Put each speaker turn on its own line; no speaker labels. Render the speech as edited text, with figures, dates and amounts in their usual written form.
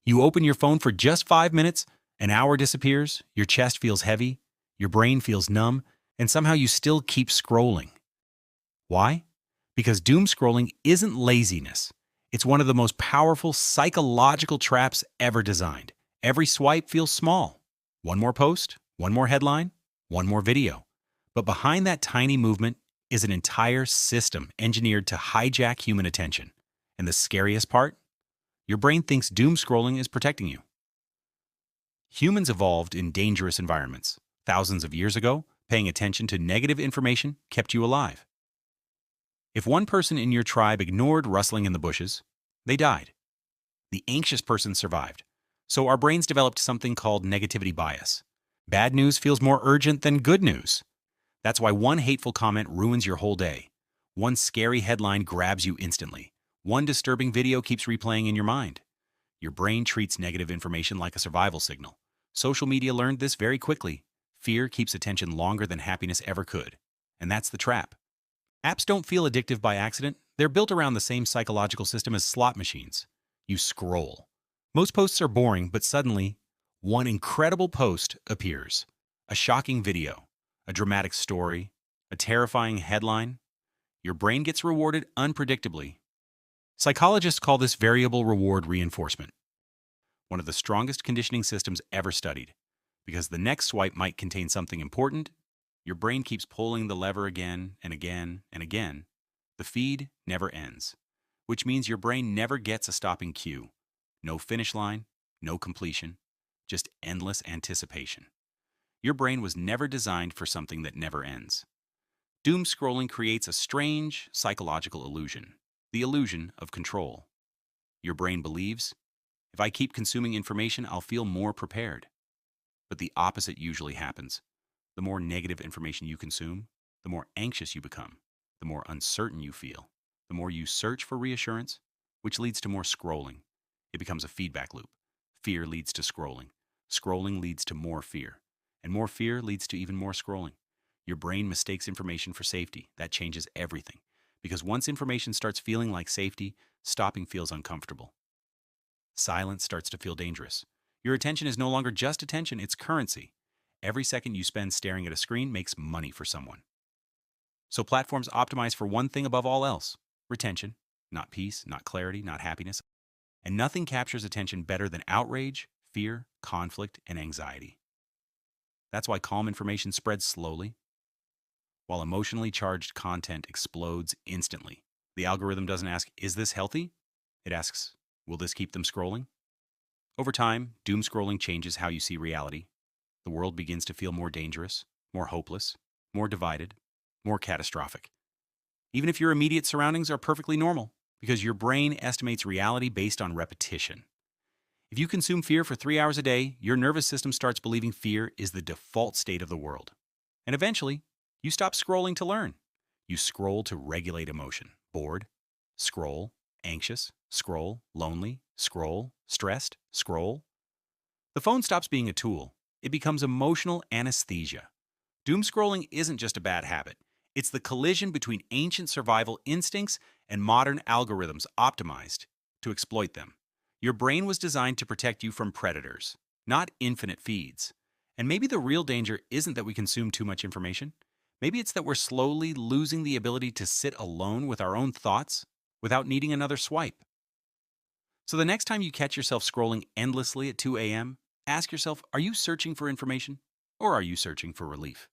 You open your phone for just 5 minutes, an hour disappears, your chest feels heavy, your brain feels numb, and somehow you still keep scrolling. Why? Because doom scrolling isn't laziness. It's one of the most powerful psychological traps ever designed. Every swipe feels small. One more post, one more headline, one more video. But behind that tiny movement is an entire system engineered to hijack human attention. And the scariest part? Your brain thinks doom scrolling is protecting you. Humans evolved in dangerous environments. Thousands of years ago, paying attention to negative information kept you alive. If one person in your tribe ignored rustling in the bushes, they died. The anxious person survived. So our brains developed something called negativity bias. Bad news feels more urgent than good news. That's why one hateful comment ruins your whole day. One scary headline grabs you instantly. One disturbing video keeps replaying in your mind. Your brain treats negative information like a survival signal. Social media learned this very quickly. Fear keeps attention longer than happiness ever could. And that's the trap. Apps don't feel addictive by accident. They're built around the same psychological system as slot machines. You scroll. Most posts are boring, but suddenly, one incredible post appears. A shocking video, a dramatic story, a terrifying headline. Your brain gets rewarded unpredictably. Psychologists call this variable reward reinforcement, one of the strongest conditioning systems ever studied. Because the next swipe might contain something important, your brain keeps pulling the lever again and again and again. The feed never ends, which means your brain never gets a stopping cue. No finish line, no completion, just endless anticipation. Your brain was never designed for something that never ends. Doom scrolling creates a strange psychological illusion, the illusion of control. Your brain believes, if I keep consuming information, I'll feel more prepared. But the opposite usually happens. The more negative information you consume, the more anxious you become, the more uncertain you feel, the more you search for reassurance, which leads to more scrolling. It becomes a feedback loop. Fear leads to scrolling. Scrolling leads to more fear. And more fear leads to even more scrolling. Your brain mistakes information for safety. That changes everything. Because once information starts feeling like safety, stopping feels uncomfortable. Silence starts to feel dangerous. Your attention is no longer just attention, it's currency. Every second you spend staring at a screen makes money for someone. So platforms optimize for one thing above all else: retention, not peace, not clarity, not happiness. And nothing captures attention better than outrage, fear, conflict, and anxiety. That's why calm information spreads slowly, while emotionally charged content explodes instantly. The algorithm doesn't ask, is this healthy? It asks, will this keep them scrolling? Over time, doom scrolling changes how you see reality. The world begins to feel more dangerous, more hopeless, more divided, more catastrophic. Even if your immediate surroundings are perfectly normal, because your brain estimates reality based on repetition. If you consume fear for 3 hours a day, your nervous system starts believing fear is the default state of the world. And eventually, you stop scrolling to learn. You scroll to regulate emotion. Bored, scroll. Anxious, scroll. Lonely, scroll. Stressed, scroll. The phone stops being a tool. It becomes emotional anesthesia. Doom scrolling isn't just a bad habit. It's the collision between ancient survival instincts and modern algorithms optimized to exploit them. Your brain was designed to protect you from predators, not infinite feeds. And maybe the real danger isn't that we consume too much information. Maybe it's that we're slowly losing the ability to sit alone with our own thoughts without needing another swipe. So the next time you catch yourself scrolling endlessly at 2 a.m., ask yourself, are you searching for information or are you searching for relief?